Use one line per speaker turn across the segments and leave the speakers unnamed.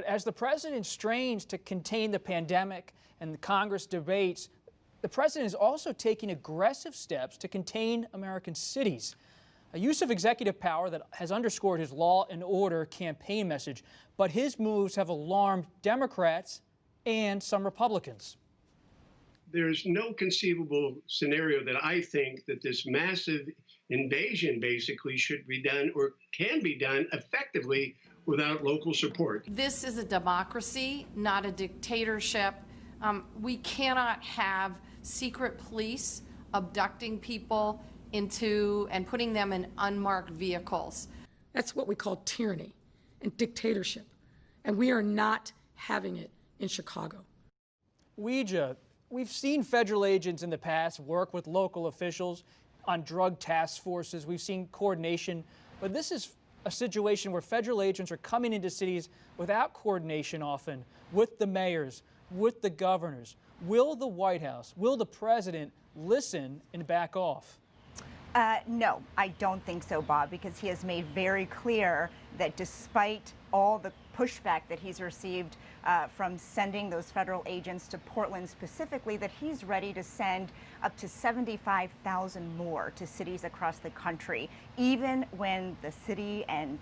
As the president strains to contain the pandemic and the Congress debates, the president is also taking aggressive steps to contain American cities. A use of executive power that has underscored his law and order campaign message, but his moves have alarmed Democrats and some Republicans.
There's no conceivable scenario that I think that this massive invasion basically should be done or can be done effectively without local support.
This is a democracy, not a dictatorship. We cannot have secret police abducting people and putting them in unmarked vehicles.
That's what we call tyranny and dictatorship, and we are not having it in Chicago.
Weijia, we've seen federal agents in the past work with local officials on drug task forces. We've seen coordination, but this is a situation where federal agents are coming into cities without coordination often with the mayors, with the governors. Will the White House, will the president listen and back off?
No, I don't think so, Bob, because he has made very clear that despite all the pushback that he's received from sending those federal agents to Portland specifically, that he's ready to send up to 75,000 more to cities across the country, even when the city and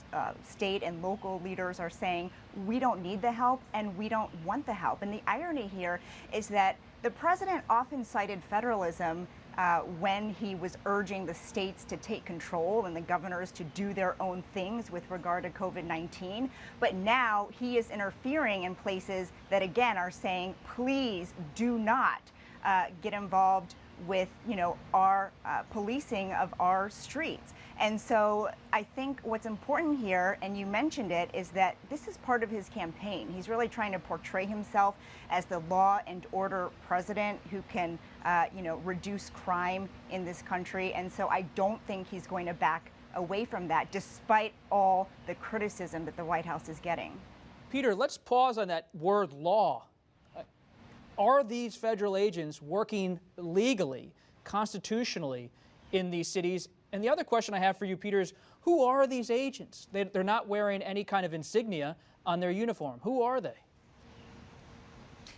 state and local leaders are saying, we don't need the help and we don't want the help. And the irony here is that the president often cited federalism when he was urging the states to take control and the governors to do their own things with regard to COVID-19. But now he is interfering in places that, again, are saying, please do not get involved with, our policing of our streets. And so I think what's important here, and you mentioned it, is that this is part of his campaign. He's really trying to portray himself as the law and order president who can, reduce crime in this country. And so I don't think he's going to back away from that, despite all the criticism that the White House is getting.
Peter, let's pause on that word law. Are these federal agents working legally, constitutionally in these cities? And the other question I have for you, Peter, is who are these agents? They're not wearing any kind of insignia on their uniform. Who are they?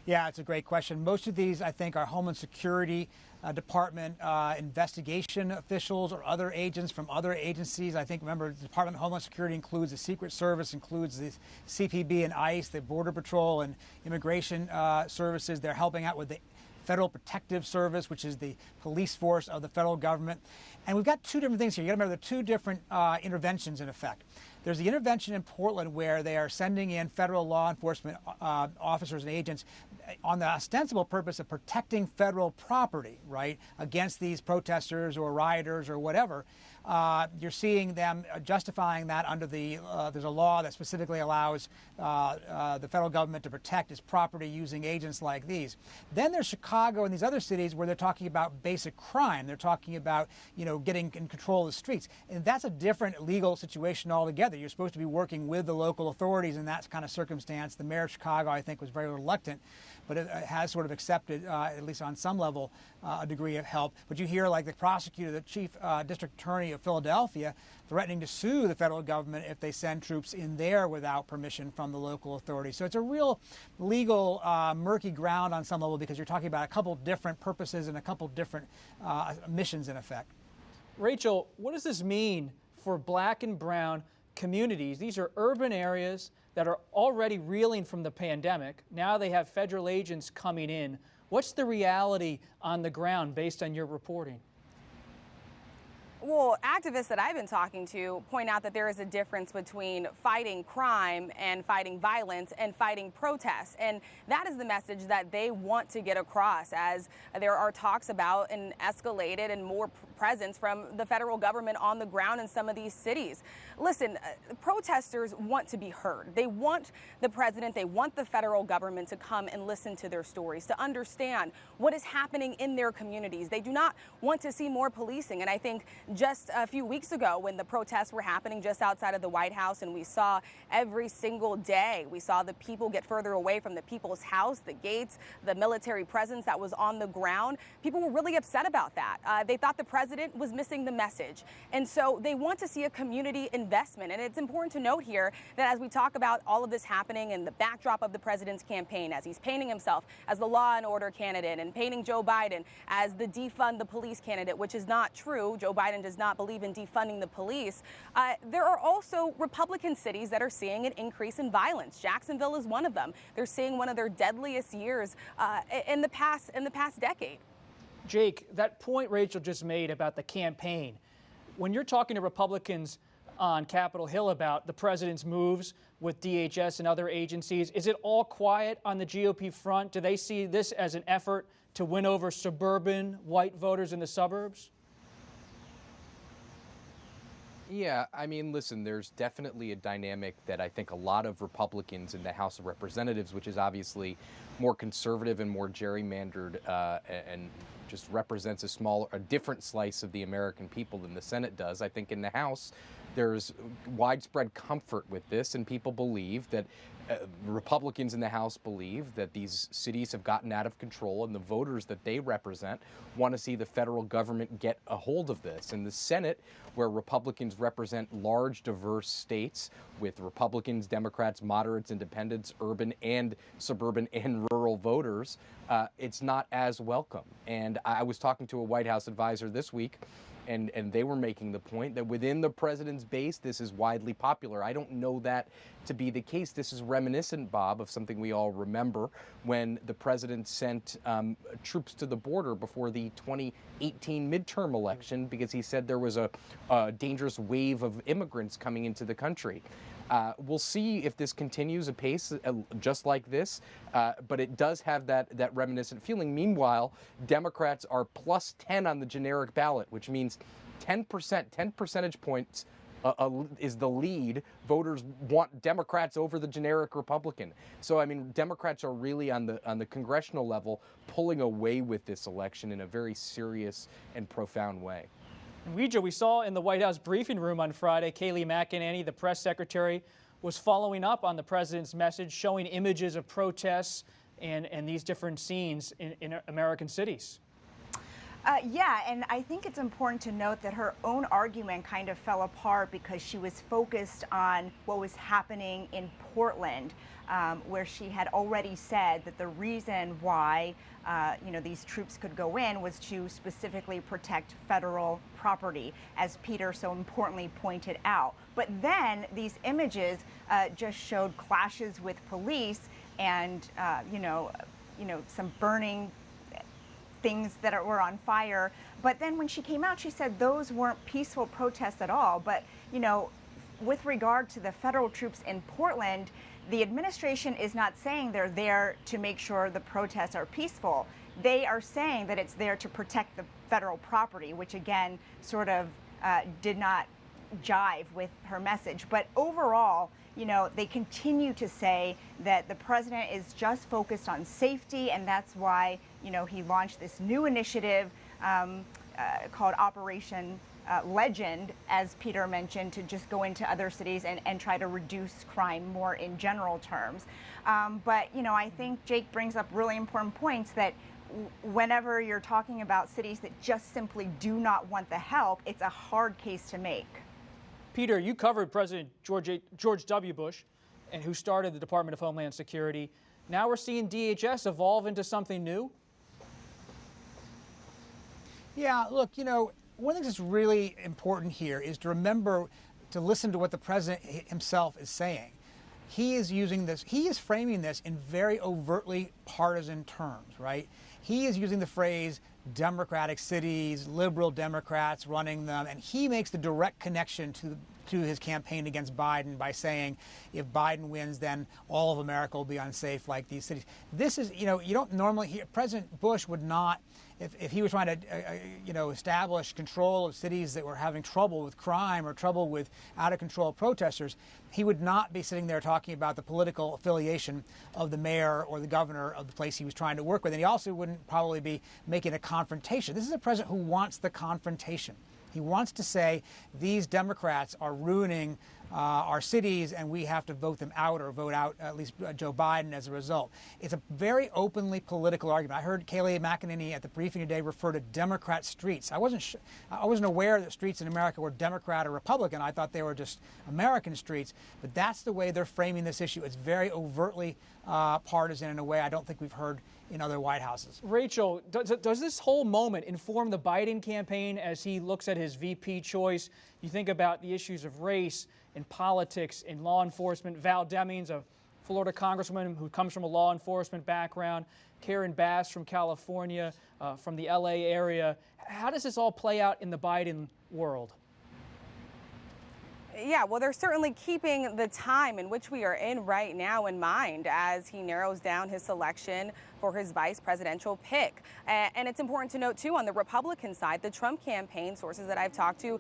Yeah, it's a great question. Most of these, I think, are Homeland Security Department investigation officials or other agents from other agencies. I think, remember, the Department of Homeland Security includes the Secret Service, includes the CPB and ICE, the Border Patrol and Immigration Services. They're helping out with the Federal Protective Service, which is the police force of the federal government. And we've got two different things here. You got to remember there are two different interventions in effect. There's the intervention in Portland where they are sending in federal law enforcement officers and agents on the ostensible purpose of protecting federal property, right, against these protesters or rioters or whatever. You're seeing them justifying that under there's a law that specifically allows the federal government to protect its property using agents like these. Then there's Chicago and these other cities where they're talking about basic crime. They're talking about, getting in control of the streets. And that's a different legal situation altogether. You're supposed to be working with the local authorities in that kind of circumstance. The mayor of Chicago, I think, was very reluctant, but it has sort of accepted, at least on some level, a degree of help. But you hear like the prosecutor, the chief district attorney of Philadelphia, threatening to sue the federal government if they send troops in there without permission from the local authorities. So it's a real legal murky ground on some level because you're talking about a couple different purposes and a couple different missions in effect.
Rachel, what does this mean for black and brown communities? These are urban areas that are already reeling from the pandemic. Now they have federal agents coming in. What's the reality on the ground based on your reporting?
Well, activists that I've been talking to point out that there is a difference between fighting crime and fighting violence and fighting protests. And that is the message that they want to get across as there are talks about an escalated and more presence from the federal government on the ground in some of these cities. Listen, protesters want to be heard. They want the president, they want the federal government to come and listen to their stories, to understand what is happening in their communities. They do not want to see more policing. And I think just a few weeks ago when the protests were happening just outside of the White House and we saw every single day, we saw the people get further away from the people's house, the gates, the military presence that was on the ground. People were really upset about that. They thought the president president was missing the message. And so they want to see a community investment. And it's important to note here that as we talk about all of this happening in the backdrop of the president's campaign, as he's painting himself as the law and order candidate and painting Joe Biden as the defund the police candidate, which is not true. Joe Biden does not believe in defunding the police. There are also Republican cities that are seeing an increase in violence. Jacksonville is one of them. They're seeing one of their deadliest years in the past decade.
Jake, that point Rachel just made about the campaign, when you're talking to Republicans on Capitol Hill about the president's moves with DHS and other agencies, is it all quiet on the GOP front? Do they see this as an effort to win over suburban white voters in the suburbs?
Yeah, I mean, listen, there's definitely a dynamic that I think a lot of Republicans in the House of Representatives, which is obviously more conservative and more gerrymandered and just represents a different slice of the American people than the Senate does. I think in the House, there's widespread comfort with this, and people believe that Republicans in the House believe that these cities have gotten out of control, and the voters that they represent want to see the federal government get a hold of this. In the Senate, where Republicans represent large, diverse states with Republicans, Democrats, moderates, independents, urban and suburban and rural voters, it's not as welcome. And I was talking to a White House advisor this week, and they were making the point that within the president's base, this is widely popular. I don't know that to be the case. This is reminiscent, Bob, of something we all remember when the president sent troops to the border before the 2018 midterm election because he said there was a dangerous wave of immigrants coming into the country. We'll see if this continues apace just like this, but it does have that reminiscent feeling. Meanwhile, Democrats are plus 10 on the generic ballot, which means 10 percentage points is the lead. Voters want Democrats over the generic Republican. So, I mean, Democrats are really on the congressional level pulling away with this election in a very serious and profound way.
Weijia, we saw in the White House briefing room on Friday, Kayleigh McEnany, the press secretary, was following up on the president's message, showing images of protests and these different scenes in American cities.
Yeah, and I think it's important to note that her own argument kind of fell apart because she was focused on what was happening in Portland, where she had already said that the reason why these troops could go in was to specifically protect federal property, as Peter so importantly pointed out. But then these images just showed clashes with police and some burning things that were on fire. But then when she came out, she said those weren't peaceful protests at all. But, with regard to the federal troops in Portland, the administration is not saying they're there to make sure the protests are peaceful. They are saying that it's there to protect the federal property, which again sort of did not jive with her message. But overall, they continue to say that the president is just focused on safety, and that's why, he launched this new initiative called Operation Legend, as Peter mentioned, to just go into other cities and try to reduce crime more in general terms. But, I think Jake brings up really important points that whenever you're talking about cities that just simply do not want the help, it's a hard case to make.
Peter, you covered President George W. Bush, and who started the Department of Homeland Security. Now we're seeing DHS evolve into something new.
Yeah, look, one thing that's really important here is to remember to listen to what the president himself is saying. He is framing this in very overtly partisan terms, right? He is using the phrase Democratic cities, liberal Democrats running them, and he makes the direct connection to his campaign against Biden by saying if Biden wins, then all of America will be unsafe like these cities. This is, you don't normally hear, President Bush would not, if he was trying to, establish control of cities that were having trouble with crime or trouble with out-of-control protesters, he would not be sitting there talking about the political affiliation of the mayor or the governor of the place he was trying to work with. And he also wouldn't probably be making a confrontation. This is a president who wants the confrontation. He wants to say these Democrats are ruining our cities, and we have to vote them out or vote out at least Joe Biden as a result. It's a very openly political argument. I heard Kayleigh McEnany at the briefing today refer to Democrat streets. I wasn't aware that streets in America were Democrat or Republican. I thought they were just American streets. But that's the way they're framing this issue. It's very overtly partisan in a way I don't think we've heard in other White Houses.
Rachel, does this whole moment inform the Biden campaign as he looks at his VP choice? You think about the issues of race and politics and law enforcement. Val Demings, a Florida congresswoman who comes from a law enforcement background, Karen Bass from California, from the LA area. How does this all play out in the Biden world?
Yeah, well, they're certainly keeping the time in which we are in right now in mind as he narrows down his selection for his vice presidential pick. And it's important to note, too, on the Republican side, the Trump campaign, sources that I've talked to,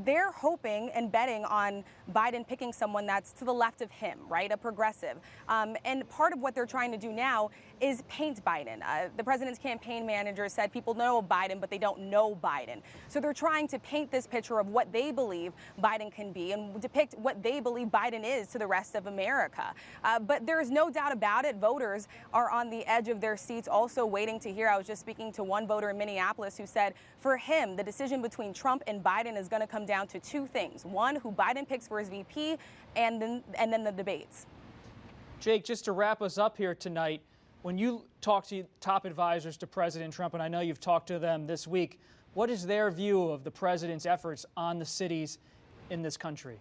they're hoping and betting on Biden picking someone that's to the left of him, right, a progressive. And part of what they're trying to do now is paint Biden. The president's campaign manager said people know Biden, but they don't know Biden. So they're trying to paint this picture of what they believe Biden can be and depict what they believe Biden is to the rest of America. But there is no doubt about it. Voters are on the edge of their seats, also waiting to hear. I was just speaking to one voter in Minneapolis who said for him, the decision between Trump and Biden is going to come down to two things. One, who Biden picks for his VP, and then the debates.
Jake, just to wrap us up here tonight, when you talk to top advisors to President Trump, and I know you've talked to them this week, what is their view of the president's efforts on the cities in this country?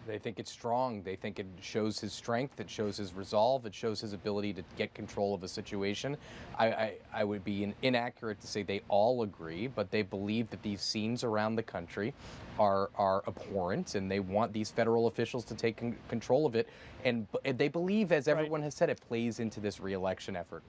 They think it's strong. They think it shows his strength. It shows his resolve. It shows his ability to get control of a situation. I would be inaccurate to say they all agree, but they believe that these scenes around the country are abhorrent, and they want these federal officials to take control of it. And they believe, as everyone has said, it plays into this re-election effort.